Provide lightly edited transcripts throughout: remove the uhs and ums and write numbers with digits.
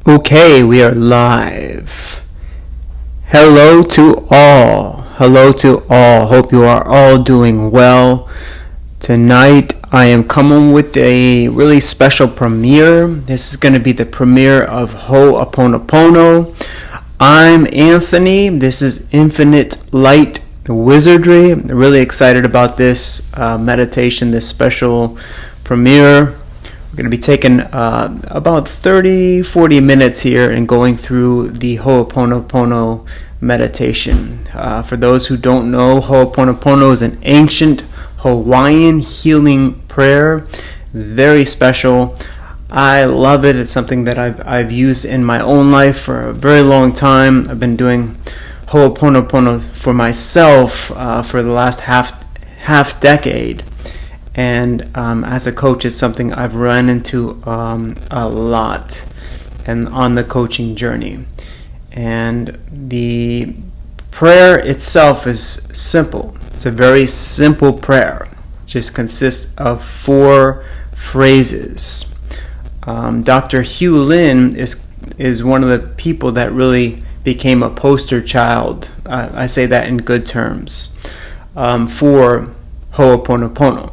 Okay, we are live. Hello to all. Hello to all. Hope you are all doing well. Tonight I am coming with a really special premiere. This is going to be the premiere of Ho'oponopono. I'm Anthony. This is Infinite Light Wizardry. I'm really excited about this meditation, this special premiere. We're going to be taking about 30-40 minutes here and going through the Ho'oponopono meditation. For those who don't know, Ho'oponopono is an ancient Hawaiian healing prayer. It's very special. I love it. It's something that I've used in my own life for a very long time. I've been doing Ho'oponopono for myself for the last half decade. And as a coach, it's something I've run into a lot and on the coaching journey. And the prayer itself is simple. It's a very simple prayer. It just consists of 4 phrases. Dr. Hew Len is one of the people that really became a poster child. I say that in good terms for Ho'oponopono.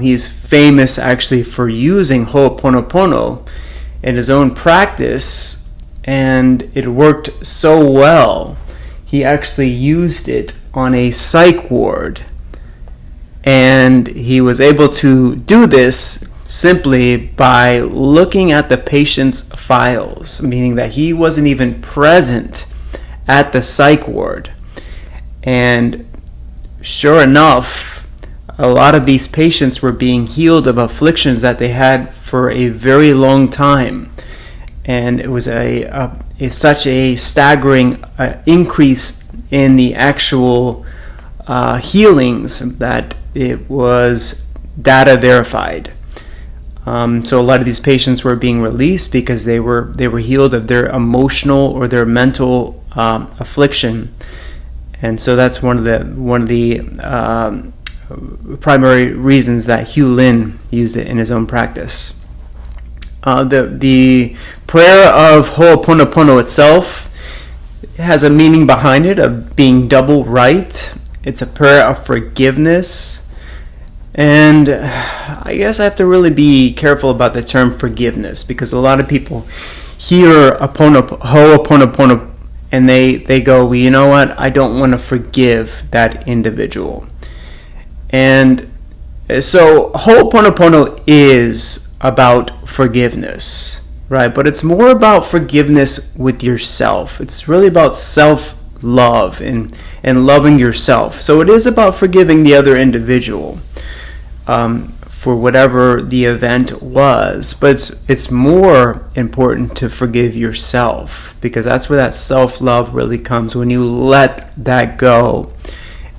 He's famous actually for using Ho'oponopono in his own practice, and it worked so well. He actually used it on a psych ward, and he was able to do this simply by looking at the patient's files, meaning that he wasn't even present at the psych ward. And sure enough, a lot of these patients were being healed of afflictions that they had for a very long time, and it was such a staggering increase in the actual healings that it was data verified. So a lot of these patients were being released because they were healed of their emotional or their mental affliction, and so that's one of the primary reasons that Hew Len used it in his own practice. The prayer of Ho'oponopono itself has a meaning behind it of being double right. It's a prayer of forgiveness. And I guess I have to really be careful about the term forgiveness, because a lot of people hear Ho'oponopono and they go, well, you know what? I don't want to forgive that individual. And so Ho'oponopono is about forgiveness, right? But it's more about forgiveness with yourself. It's really about self-love and loving yourself. So it is about forgiving the other individual for whatever the event was. But it's more important to forgive yourself, because that's where that self-love really comes, when you let that go.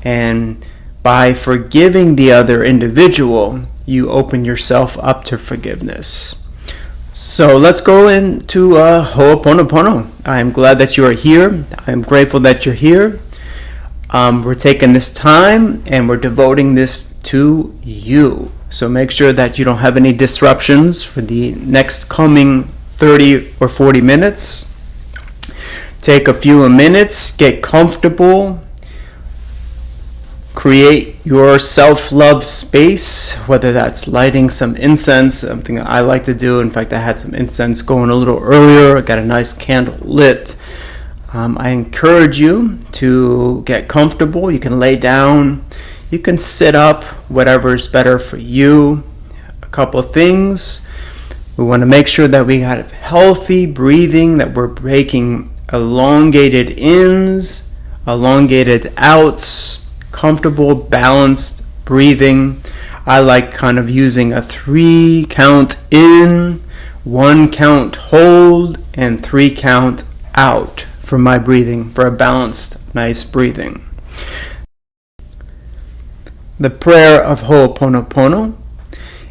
And by forgiving the other individual, you open yourself up to forgiveness. So let's go into Ho'oponopono. I'm glad that you are here. I'm grateful that you're here. We're taking this time and we're devoting this to you. So make sure that you don't have any disruptions for the next coming 30 or 40 minutes. Take a few minutes, get comfortable. Create your self-love space, whether that's lighting some incense, something I like to do. In fact, I had some incense going a little earlier. I got a nice candle lit. I encourage you to get comfortable. You can lay down. You can sit up, whatever is better for you. A couple of things. We want to make sure that we have healthy breathing, that we're breaking elongated ins, elongated outs. Comfortable, balanced breathing. I like kind of using a 3 count in, 1 count hold, and 3 count out for my breathing, for a balanced, nice breathing. The prayer of Ho'oponopono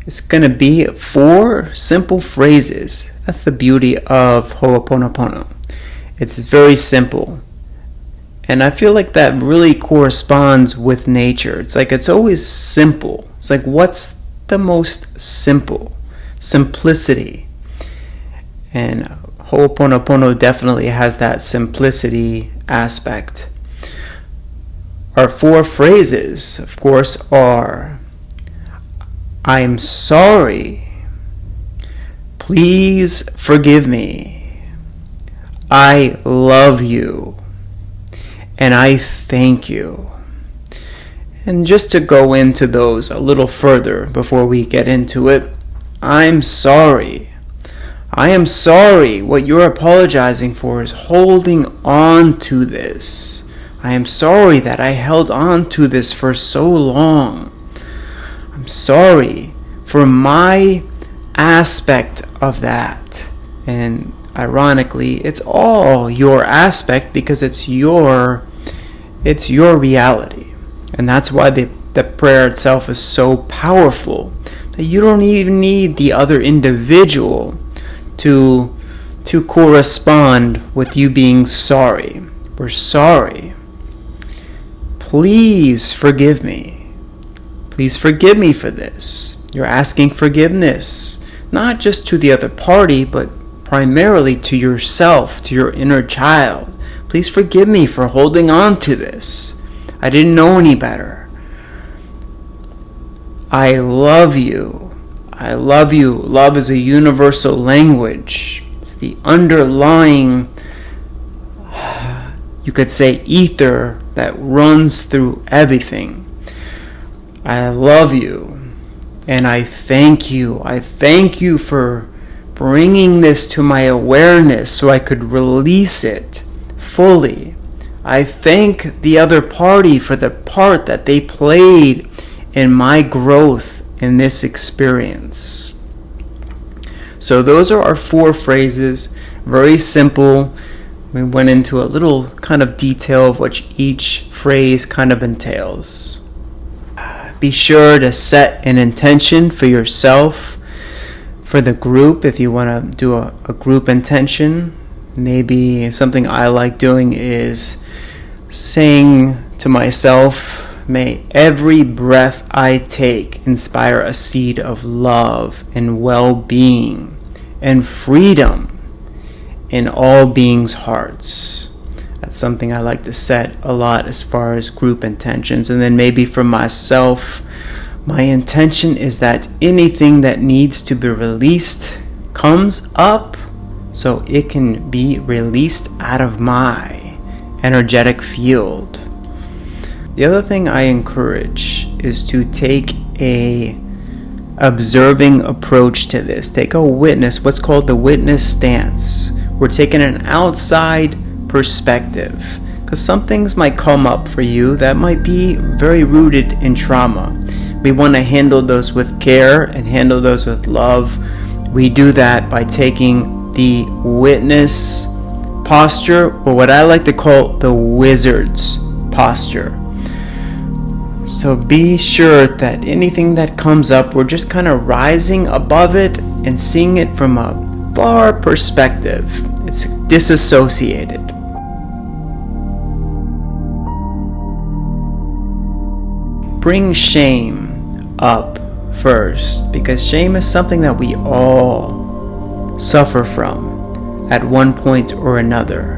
is going to be 4 simple phrases. That's the beauty of Ho'oponopono. It's very simple. And I feel like that really corresponds with nature. It's like it's always simple. It's like, what's the most simple? Simplicity. And Ho'oponopono definitely has that simplicity aspect. Our 4 phrases, of course, are: I'm sorry. Please forgive me. I love you. And I thank you. And just to go into those a little further before we get into it, I'm sorry. I am sorry. What you're apologizing for is holding on to this. I am sorry that I held on to this for so long. I'm sorry for my aspect of that. And ironically, it's all your aspect because it's your reality. And that's why the prayer itself is so powerful, that you don't even need the other individual to correspond with you being sorry. We're sorry. Please forgive me. Please forgive me for this. You're asking forgiveness, not just to the other party, but primarily to yourself, to your inner child. Please forgive me for holding on to this. I didn't know any better. I love you. I love you. Love is a universal language. It's the underlying, you could say, ether that runs through everything. I love you. And I thank you. I thank you for bringing this to my awareness so I could release it fully. I thank the other party for the part that they played in my growth in this experience. So those are our 4 phrases. Very simple. We went into a little kind of detail of what each phrase kind of entails. Be sure to set an intention for yourself, for the group, if you want to do a group intention. Maybe something I like doing is saying to myself, may every breath I take inspire a seed of love and well-being and freedom in all beings' hearts. That's something I like to set a lot as far as group intentions. And then maybe for myself, my intention is that anything that needs to be released comes up so it can be released out of my energetic field. The other thing I encourage is to take a observing approach to this. Take a witness, what's called the witness stance. We're taking an outside perspective, because some things might come up for you that might be very rooted in trauma. We want to handle those with care and handle those with love. We do that by taking the witness posture, or what I like to call the wizard's posture. So be sure that anything that comes up, we're just kind of rising above it and seeing it from a far perspective. It's disassociated. Bring shame up first, because shame is something that we all suffer from at one point or another.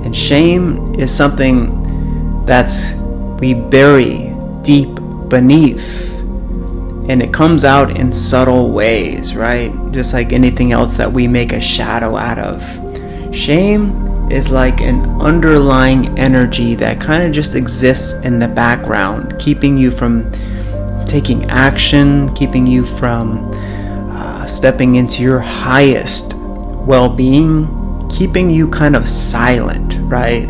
And shame is something that's we bury deep beneath, and it comes out in subtle ways, right? Just like anything else that we make a shadow out of. Shame is like an underlying energy that kind of just exists in the background, keeping you from taking action, keeping you from stepping into your highest well-being, keeping you kind of silent, right?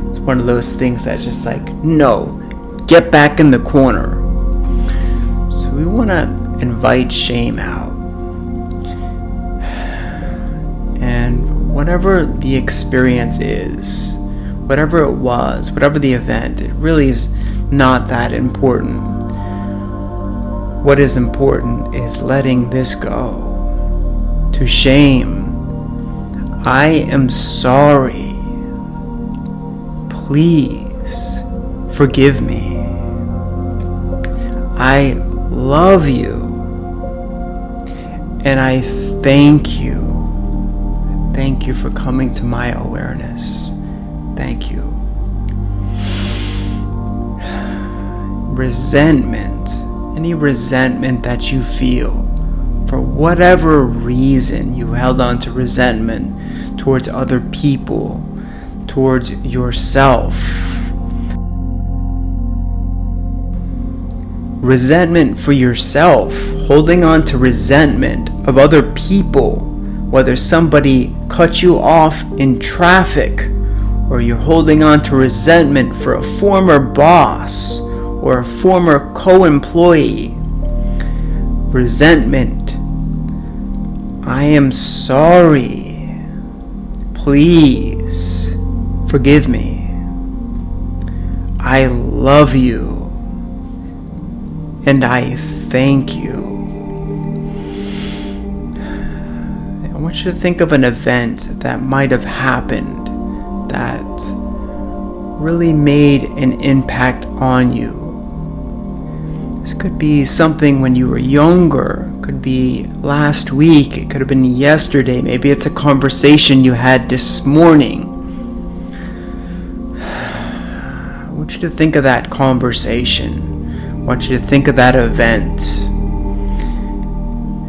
It's one of those things that's just like, no, get back in the corner. So we want to invite shame out. And whatever the experience is, whatever it was, whatever the event, it really is not that important. What is important is letting this go. To shame, I am sorry. Please forgive me. I love you, and I thank you. Thank you for coming to my awareness. Thank you. Resentment, any resentment that you feel, for whatever reason you held on to resentment towards other people, towards yourself. Resentment for yourself, holding on to resentment of other people, whether somebody cut you off in traffic, or you're holding on to resentment for a former boss or a former co-employee. Resentment. I am sorry. Please forgive me. I love you. And I thank you. I want you to think of an event that might have happened that really made an impact on you. This could be something when you were younger, could be last week, it could have been yesterday, maybe it's a conversation you had this morning. I want you to think of that conversation. I want you to think of that event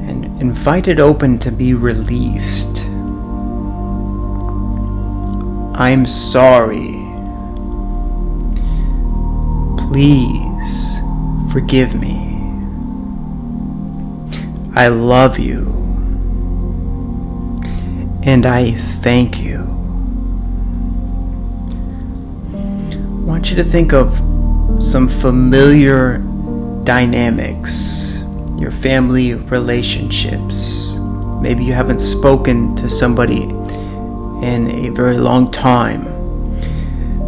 and invite it open to be released. I'm sorry. Please forgive me. I love you. And I thank you. I want you to think of some familiar dynamics, your family relationships. Maybe you haven't spoken to somebody in a very long time.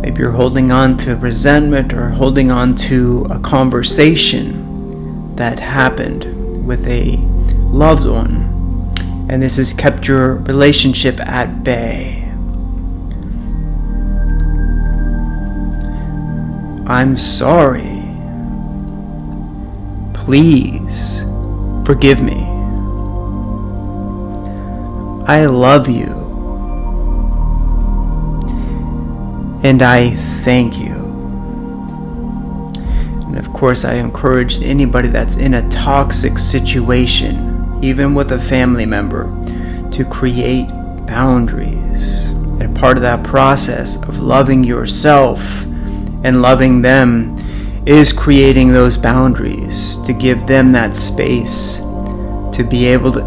Maybe you're holding on to resentment or holding on to a conversation that happened with a loved one, and this has kept your relationship at bay. I'm sorry. Please forgive me. I love you. And I thank you. And of course, I encourage anybody that's in a toxic situation, even with a family member, to create boundaries. And part of that process of loving yourself and loving them is creating those boundaries, to give them that space to be able to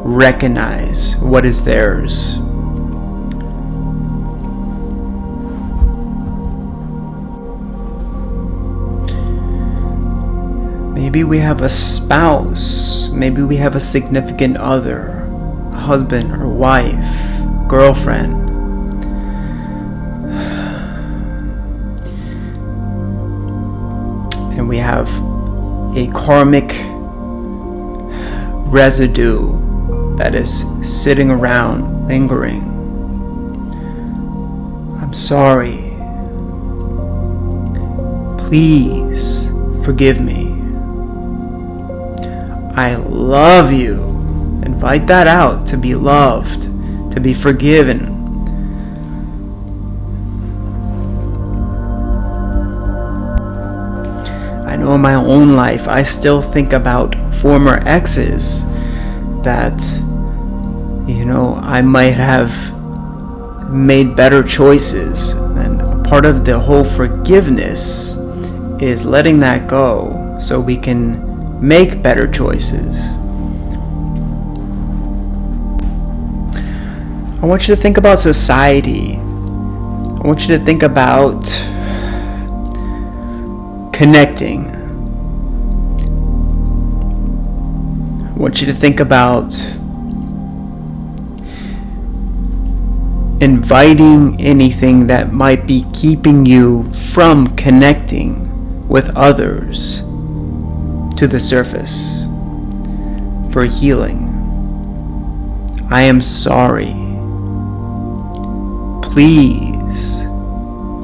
recognize what is theirs. Maybe we have a spouse, maybe we have a significant other, a husband or wife, girlfriend. And we have a karmic residue that is sitting around, lingering. I'm sorry. Please forgive me. I love you. Invite that out, to be loved, to be forgiven. I know in my own life, I still think about former exes that, I might have made better choices. And a part of the whole forgiveness is letting that go so we can make better choices. I want you to think about society. I want you to think about connecting. I want you to think about inviting anything that might be keeping you from connecting with others to the surface for healing. I am sorry. Please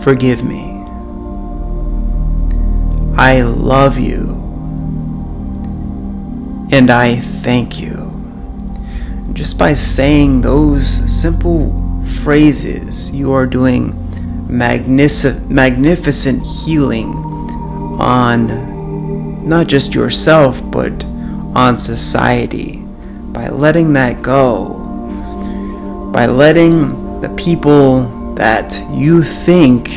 forgive me. I love you. And I thank you. just by saying those simple phrases, you are doing magnificent healing on not just yourself, but on society. By letting that go, by letting the people that you think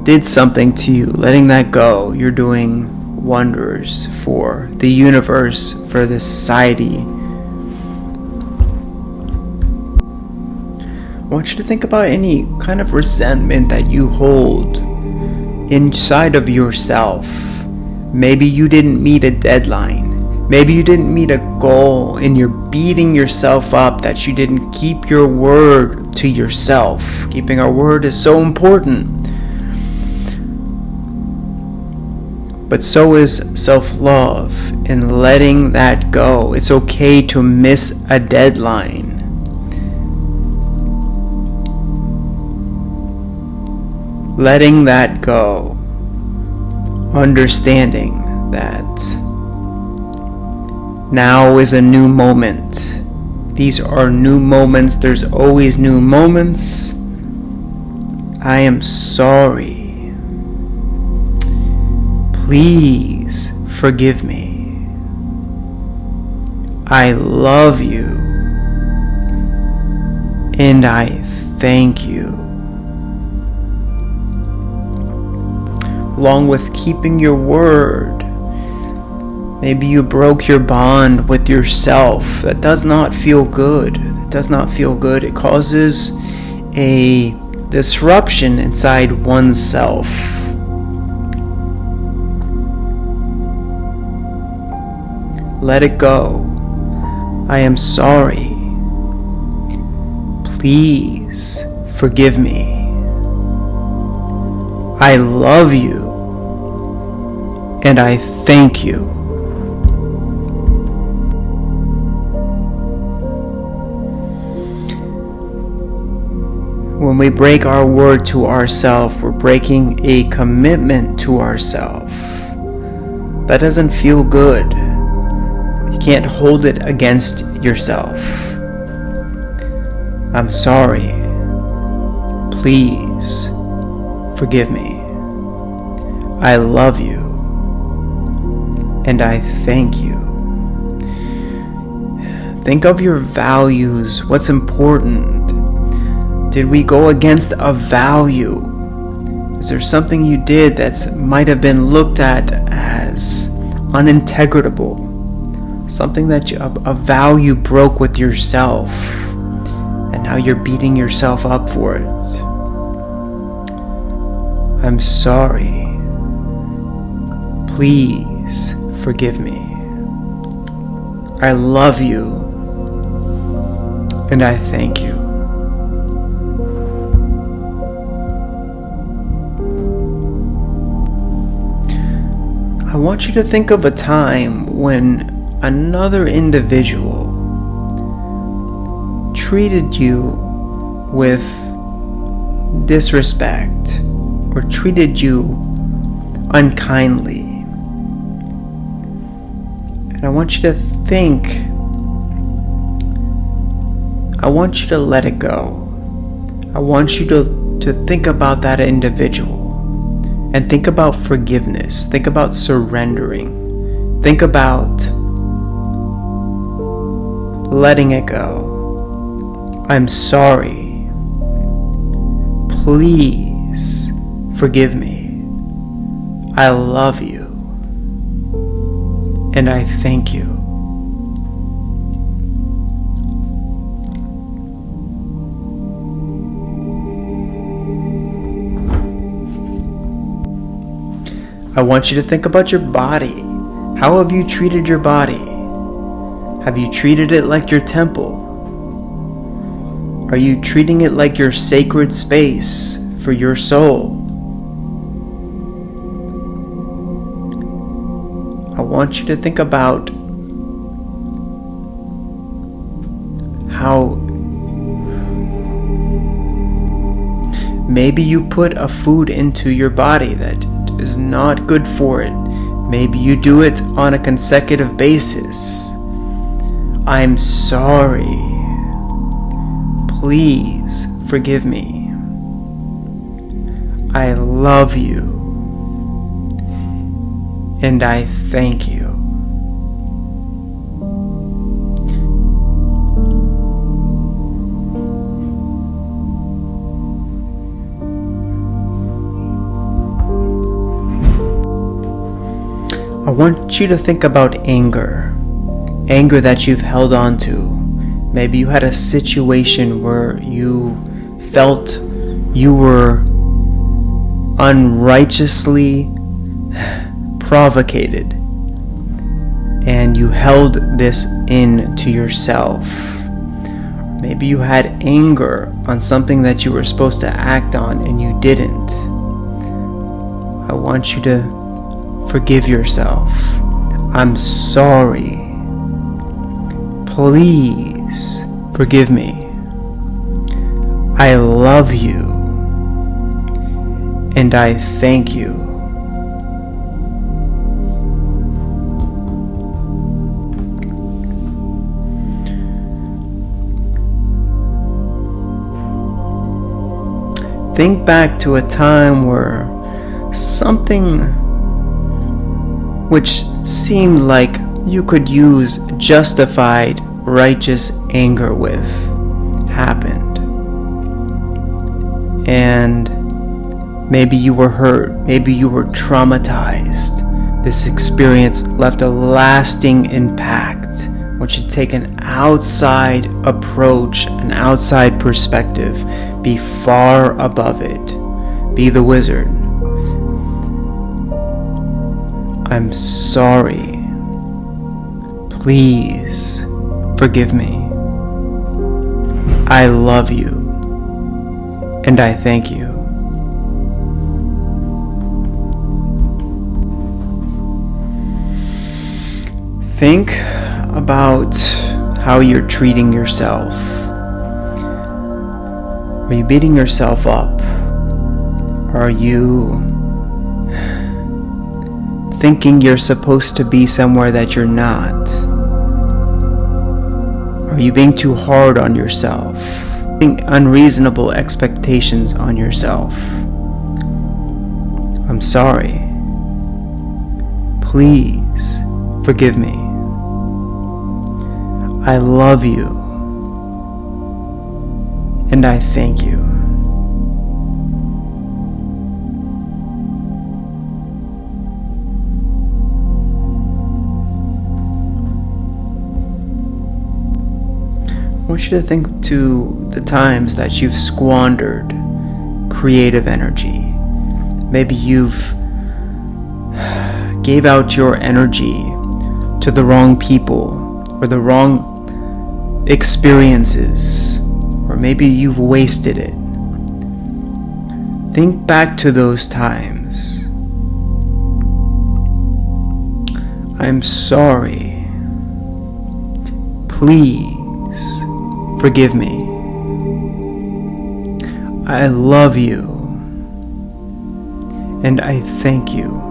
did something to you, letting that go, you're doing wonders for the universe, for the society. I want you to think about any kind of resentment that you hold inside of yourself. Maybe you didn't meet a deadline. Maybe you didn't meet a goal and you're beating yourself up that you didn't keep your word to yourself. Keeping our word is so important. But so is self-love and letting that go. It's okay to miss a deadline. Letting that go. Understanding that now is a new moment. These are new moments. There's always new moments. I am sorry. Please forgive me. I love you. And I thank you. Along with keeping your word. Maybe you broke your bond with yourself. That does not feel good. It does not feel good. It causes a disruption inside oneself. Let it go. I am sorry. Please forgive me. I love you. And I thank you. When we break our word to ourselves, we're breaking a commitment to ourselves. That doesn't feel good. You can't hold it against yourself. I'm sorry. Please forgive me. I love you. And I thank you. Think of your values. What's important? Did we go against a value? Is there something you did that might have been looked at as unintegrable? Something that a value broke with yourself, and now you're beating yourself up for it. I'm sorry. Please forgive me. I love you, and I thank you. I want you to think of a time when another individual treated you with disrespect or treated you unkindly. And I want you to think, I want you to let it go. I want you to think about that individual and think about forgiveness. Think about surrendering. Think about letting it go. I'm sorry. Please forgive me. I love you. And I thank you. I want you to think about your body. How have you treated your body? Have you treated it like your temple? Are you treating it like your sacred space for your soul? I want you to think about how maybe you put a food into your body that is not good for it. Maybe you do it on a consecutive basis. I'm sorry. Please forgive me. I love you. And I thank you. I want you to think about anger. Anger that you've held on to. Maybe you had a situation where you felt you were unrighteously provocated and you held this in to yourself. Maybe you had anger on something that you were supposed to act on and you didn't. I want you to forgive yourself. I'm sorry. Please forgive me. I love you. And I thank you. Think back to a time where something which seemed like you could use justified, righteous anger with happened. And maybe you were hurt, maybe you were traumatized. This experience left a lasting impact. I want you to take an outside approach, an outside perspective. Be far above it. Be the wizard. I'm sorry. Please forgive me. I love you. And I thank you. Think about how you're treating yourself. Are you beating yourself up? Are you thinking you're supposed to be somewhere that you're not? Are you being too hard on yourself? Putting unreasonable expectations on yourself? I'm sorry. Please forgive me. I love you. And I thank you. I want you to think to the times that you've squandered creative energy. Maybe you've gave out your energy to the wrong people or the wrong experiences, or maybe you've wasted it. Think back to those times. I'm sorry. Please forgive me. I love you. And I thank you.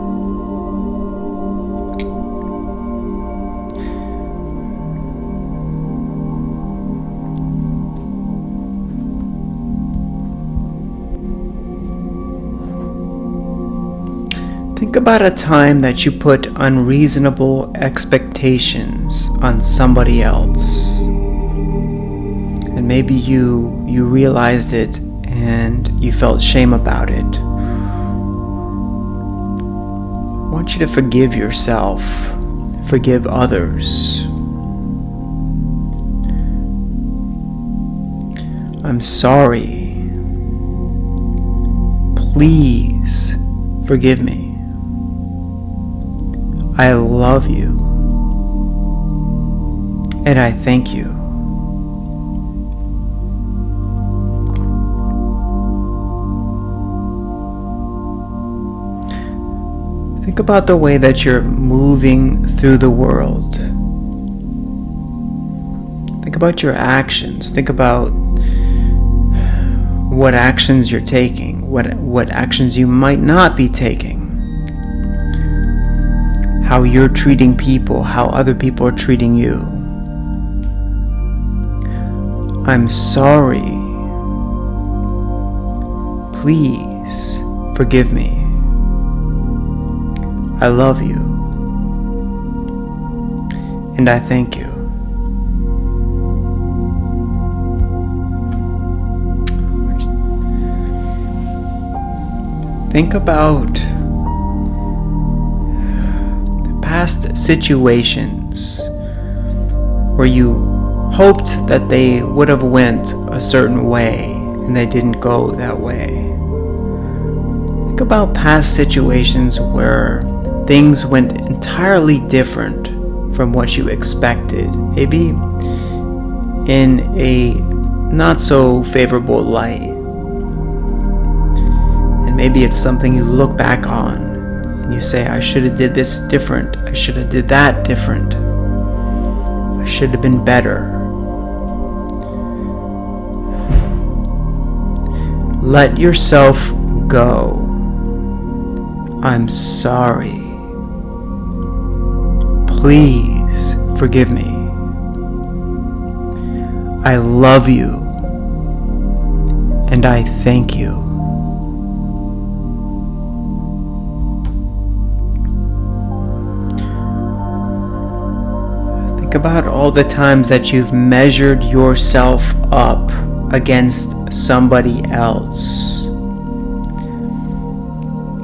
Think about a time that you put unreasonable expectations on somebody else. And maybe you realized it and you felt shame about it. I want you to forgive yourself. Forgive others. I'm sorry. Please forgive me. I love you. And I thank you. Think about the way that you're moving through the world. Think about your actions. Think about what actions you're taking, what actions you might not be taking. How you're treating people, how other people are treating you. I'm sorry. Please forgive me. I love you. And I thank you. Think about past situations where you hoped that they would have went a certain way and they didn't go that way. Think about past situations where things went entirely different from what you expected, maybe in a not so favorable light. And maybe it's something you look back on and you say, I should have did this different. I should have did that different. I should have been better. Let yourself go. I'm sorry. Please forgive me. I love you. And I thank you. Think about all the times that you've measured yourself up against somebody else,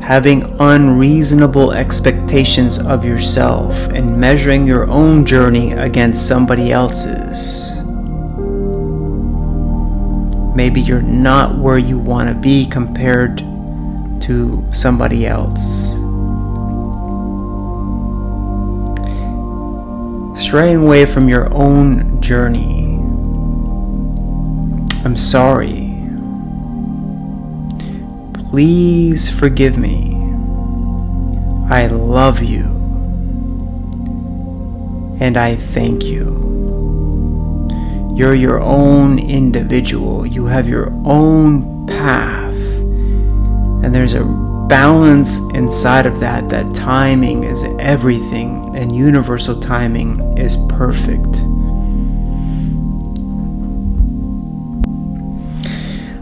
having unreasonable expectations of yourself and measuring your own journey against somebody else's. Maybe you're not where you want to be compared to somebody else. Straying away from your own journey. I'm sorry. Please forgive me. I love you. And I thank you. You're your own individual. You have your own path. And there's a balance inside of that timing is everything, and universal timing is perfect.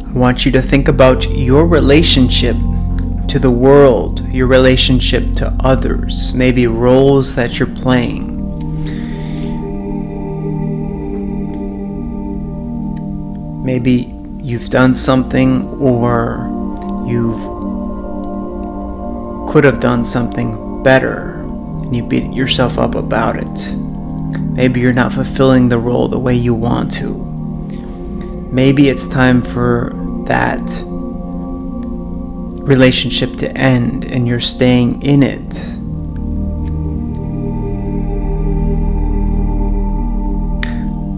I want you to think about your relationship to the world, your relationship to others, maybe roles that you're playing. Maybe you've done something, or you could have done something better, and you beat yourself up about it. Maybe you're not fulfilling the role the way you want to. Maybe it's time for that relationship to end and you're staying in it.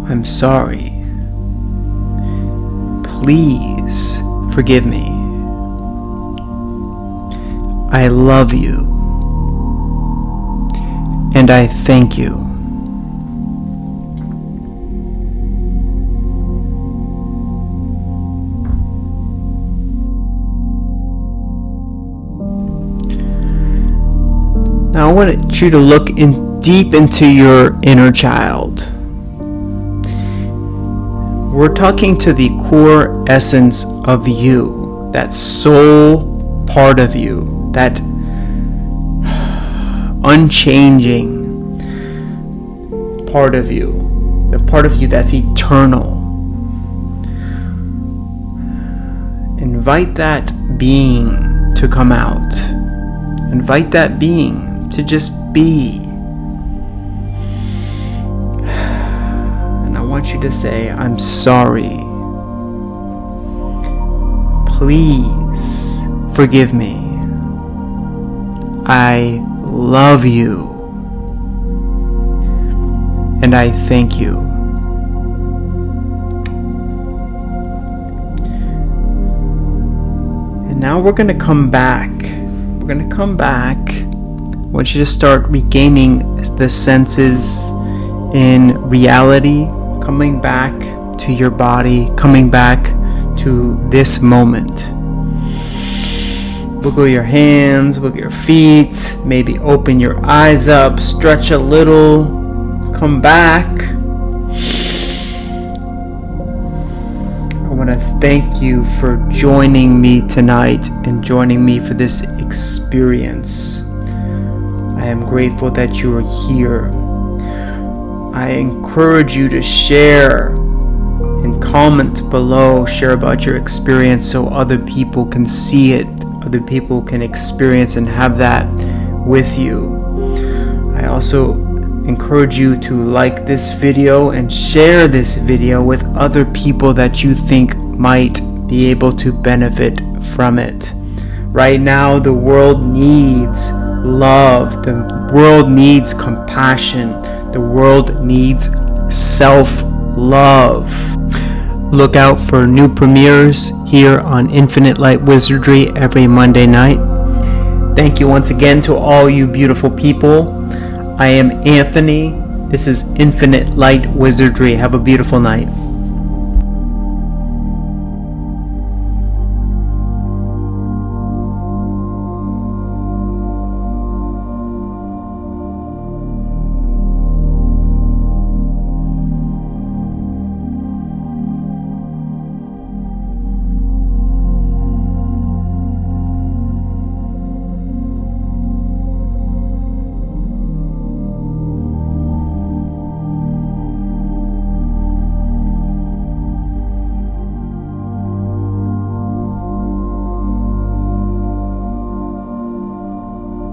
I'm sorry. Please forgive me. I love you. And I thank you. Now I want you to look deep into your inner child. We're talking to the core essence of you, that soul part of you, that unchanging part of you, the part of you that's eternal. Invite that being to come out. Invite that being to just be. And I want you to say, I'm sorry. Please forgive me. I love you. And I thank you. And now we're going to come back. I want you to start regaining the senses in reality, coming back to your body, coming back to this moment. Wiggle your hands, wiggle your feet, maybe open your eyes up, stretch a little, come back. want to thank you for joining me tonight and joining me for this experience. I am grateful that you are here. I encourage you to share and comment below, share about your experience so other people can see it, other people can experience and have that with you. I also encourage you to like this video and share this video with other people that you think might be able to benefit from it. Right now, the world needs love. The world needs compassion. The world needs self-love. Look out for new premieres here on Infinite Light Wizardry every Monday night. Thank you once again to all you beautiful people. I am Anthony. This is Infinite Light Wizardry. Have a beautiful night.